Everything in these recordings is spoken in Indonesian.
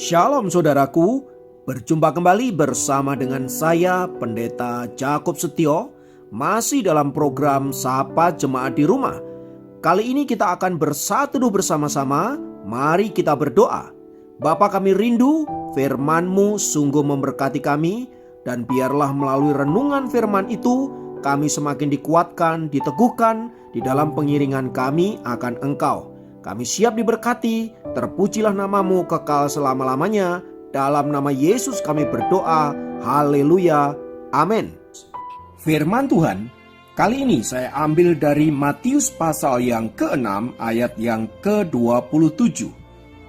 Shalom saudaraku, berjumpa kembali bersama dengan saya Pendeta Jakob Setio, masih dalam program Sapa Jemaat di Rumah. Kali ini kita akan bersatu bersama-sama, mari kita berdoa. Bapa kami rindu, firman-Mu sungguh memberkati kami, dan biarlah melalui renungan firman itu, kami semakin dikuatkan, diteguhkan di dalam pengiringan kami akan Engkau. Kami siap diberkati, terpujilah nama-Mu kekal selama-lamanya. Dalam nama Yesus kami berdoa, haleluya, amin. Firman Tuhan, kali ini saya ambil dari Matius pasal yang ke-6 ayat yang ke-27.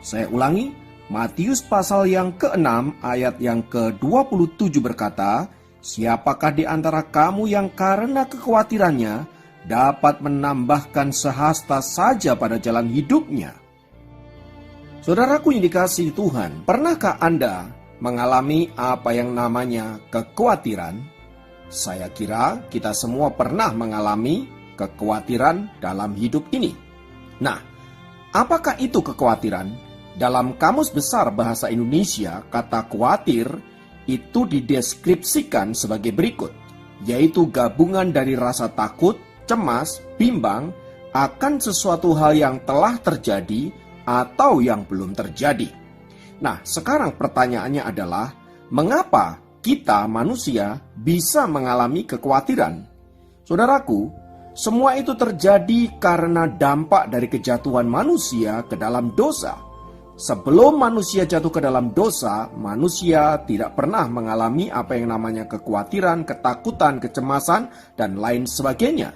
Saya ulangi, Matius pasal yang ke-6 ayat yang ke-27 berkata, "Siapakah di antara kamu yang karena kekhawatirannya dapat menambahkan sehasta saja pada jalan hidupnya?" Saudaraku yang dikasihi Tuhan, pernahkah Anda mengalami apa yang namanya kekhawatiran? Saya kira kita semua pernah mengalami kekhawatiran dalam hidup ini. Nah, apakah itu kekhawatiran? Dalam Kamus Besar Bahasa Indonesia, kata khawatir itu dideskripsikan sebagai berikut, yaitu gabungan dari rasa takut, cemas, bimbang akan sesuatu hal yang telah terjadi atau yang belum terjadi. Nah, sekarang pertanyaannya adalah, mengapa kita manusia bisa mengalami kekhawatiran? Saudaraku, semua itu terjadi karena dampak dari kejatuhan manusia ke dalam dosa. Sebelum manusia jatuh ke dalam dosa, manusia tidak pernah mengalami apa yang namanya kekhawatiran, ketakutan, kecemasan, dan lain sebagainya.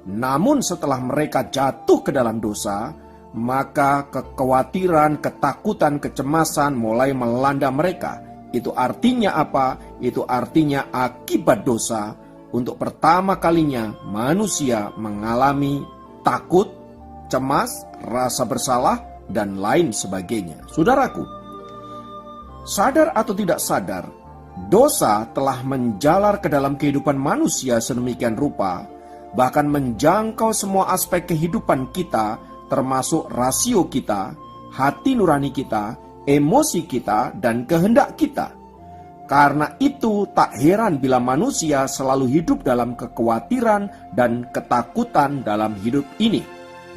Namun setelah mereka jatuh ke dalam dosa, maka kekhawatiran, ketakutan, kecemasan mulai melanda mereka. Itu artinya apa? Itu artinya akibat dosa. Untuk pertama kalinya manusia mengalami takut, cemas, rasa bersalah, dan lain sebagainya. Saudaraku, sadar atau tidak sadar, dosa telah menjalar ke dalam kehidupan manusia sedemikian rupa, bahkan menjangkau semua aspek kehidupan kita, termasuk rasio kita, hati nurani kita, emosi kita, dan kehendak kita. Karena itu tak heran bila manusia selalu hidup dalam kekhawatiran dan ketakutan dalam hidup ini.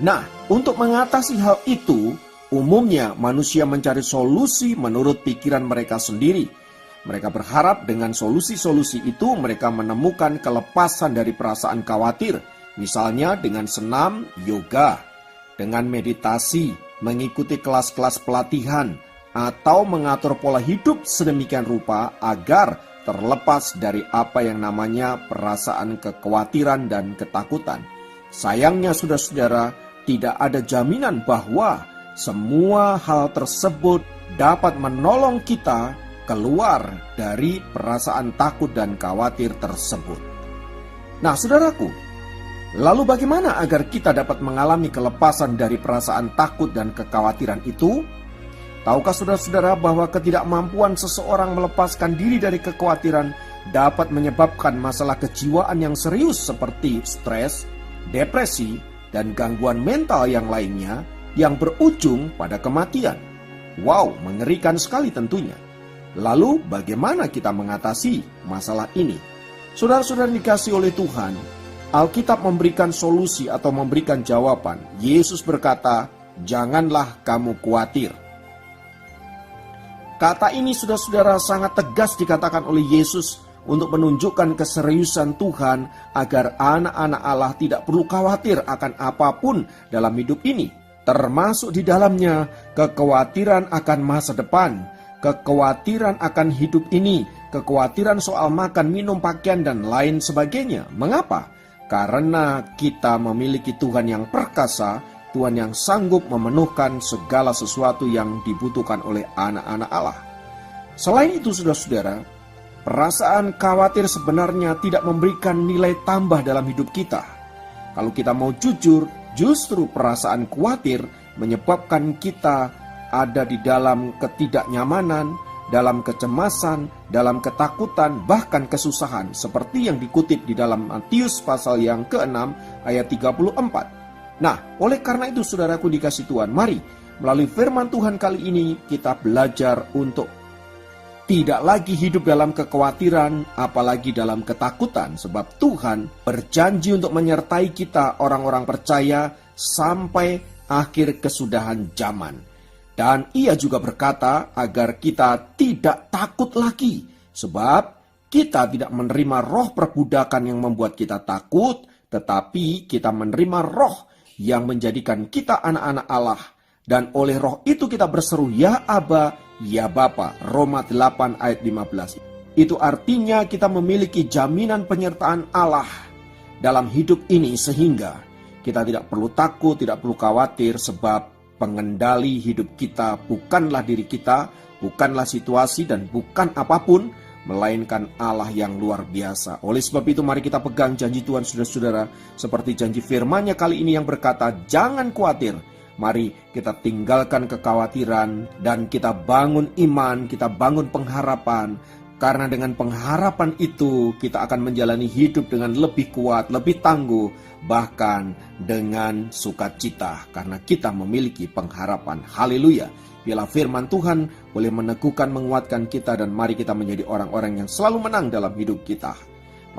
Nah, untuk mengatasi hal itu, umumnya manusia mencari solusi menurut pikiran mereka sendiri. Mereka berharap dengan solusi-solusi itu mereka menemukan kelepasan dari perasaan khawatir. Misalnya dengan senam, yoga, dengan meditasi, mengikuti kelas-kelas pelatihan, atau mengatur pola hidup sedemikian rupa agar terlepas dari apa yang namanya perasaan kekhawatiran dan ketakutan. Sayangnya saudara-saudara, tidak ada jaminan bahwa semua hal tersebut dapat menolong kita keluar dari perasaan takut dan khawatir tersebut. Nah, saudaraku, lalu bagaimana agar kita dapat mengalami kelepasan dari perasaan takut dan kekhawatiran itu? Tahukah saudara-saudara bahwa ketidakmampuan seseorang melepaskan diri dari kekhawatiran dapat menyebabkan masalah kejiwaan yang serius seperti stres, depresi, dan gangguan mental yang lainnya yang berujung pada kematian? Wow, mengerikan sekali tentunya. Lalu bagaimana kita mengatasi masalah ini? Saudara-saudara dikasihi oleh Tuhan, Alkitab memberikan solusi atau memberikan jawaban. Yesus berkata, "Janganlah kamu khawatir." Kata ini saudara-saudara sangat tegas dikatakan oleh Yesus untuk menunjukkan keseriusan Tuhan agar anak-anak Allah tidak perlu khawatir akan apapun dalam hidup ini. Termasuk di dalamnya kekhawatiran akan masa depan, kekhawatiran akan hidup ini, kekhawatiran soal makan, minum, pakaian, dan lain sebagainya. Mengapa? Karena kita memiliki Tuhan yang perkasa, Tuhan yang sanggup memenuhkan segala sesuatu yang dibutuhkan oleh anak-anak Allah. Selain itu saudara-saudara, perasaan khawatir sebenarnya tidak memberikan nilai tambah dalam hidup kita. Kalau kita mau jujur, justru perasaan khawatir menyebabkan kita ada di dalam ketidaknyamanan, dalam kecemasan, dalam ketakutan, bahkan kesusahan. Seperti yang dikutip di dalam Matius pasal yang ke-6 ayat 34. Nah, oleh karena itu saudaraku dikasih Tuhan, mari Melalui firman Tuhan kali ini kita belajar untuk tidak lagi hidup dalam kekhawatiran, apalagi dalam ketakutan, sebab Tuhan berjanji untuk menyertai kita orang-orang percaya sampai akhir kesudahan zaman. Dan Ia juga berkata agar kita tidak takut lagi, sebab kita tidak menerima roh perbudakan yang membuat kita takut, tetapi kita menerima roh yang menjadikan kita anak-anak Allah. Dan oleh roh itu kita berseru, ya Aba, ya Bapa. Roma 8 ayat 15. Itu artinya kita memiliki jaminan penyertaan Allah dalam hidup ini, sehingga kita tidak perlu takut, tidak perlu khawatir, sebab pengendali hidup kita bukanlah diri kita, bukanlah situasi, dan bukan apapun, melainkan Allah yang luar biasa. Oleh sebab itu mari kita pegang janji Tuhan, saudara-saudara, seperti janji firman-Nya kali ini yang berkata, jangan khawatir. Mari kita tinggalkan kekhawatiran dan kita bangun iman, kita bangun pengharapan. Karena dengan pengharapan itu kita akan menjalani hidup dengan lebih kuat, lebih tangguh, bahkan dengan sukacita. Karena kita memiliki pengharapan. Haleluya. Biarlah firman Tuhan boleh meneguhkan, menguatkan kita, dan mari kita menjadi orang-orang yang selalu menang dalam hidup kita.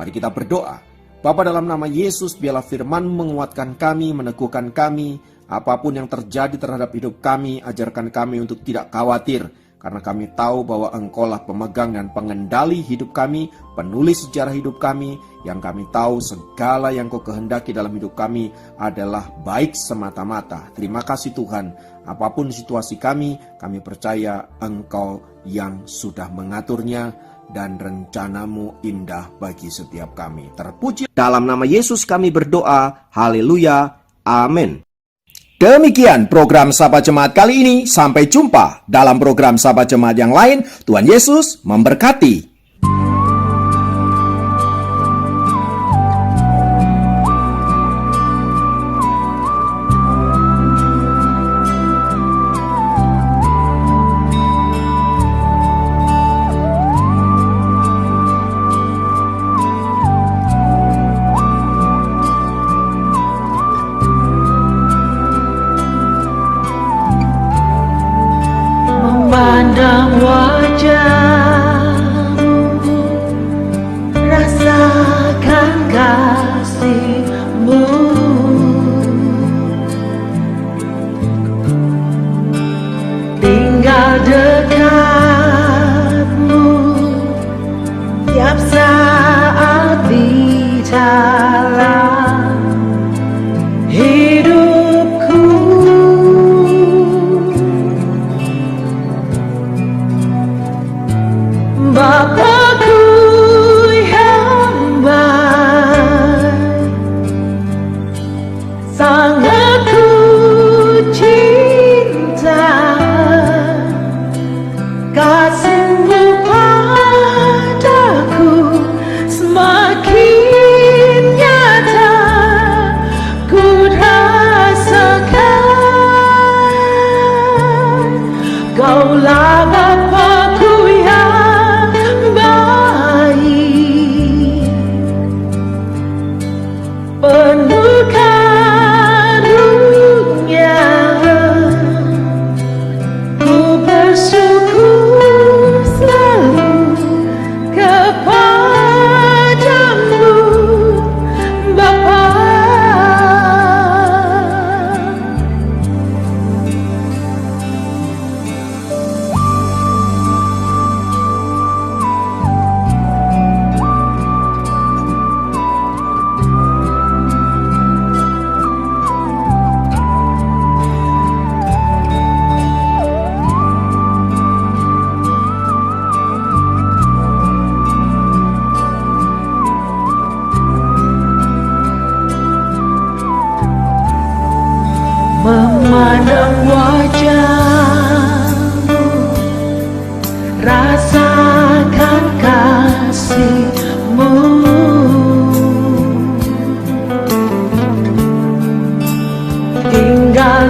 Mari kita berdoa. Bapa, dalam nama Yesus, biarlah firman menguatkan kami, meneguhkan kami. Apapun yang terjadi terhadap hidup kami, ajarkan kami untuk tidak khawatir. Karena kami tahu bahwa Engkaulah pemegang dan pengendali hidup kami, penulis sejarah hidup kami, yang kami tahu segala yang Kau kehendaki dalam hidup kami adalah baik semata-mata. Terima kasih Tuhan. Apapun situasi kami percaya Engkau yang sudah mengaturnya, dan rencana-Mu indah bagi setiap kami. Terpuji. Dalam nama Yesus kami berdoa. Haleluya. Amin. Demikian program Sahabat Jemaat kali ini. Sampai jumpa dalam program Sahabat Jemaat yang lain. Tuhan Yesus memberkati. Memandang wajah-Mu, rasakan kasih-Mu, tinggal dekat-Mu tiap saat di dalam hidupku. Bapakku yang baik, sangat ku cinta, kasih-Mu padaku semakin nyata ku rasakan. Kaulah Bapakku yang baik, penuh karunia, ku bersyukur selalu kepada-Mu, Bapa. Memandang wajah-Mu, rasakan kasih-Mu, tinggal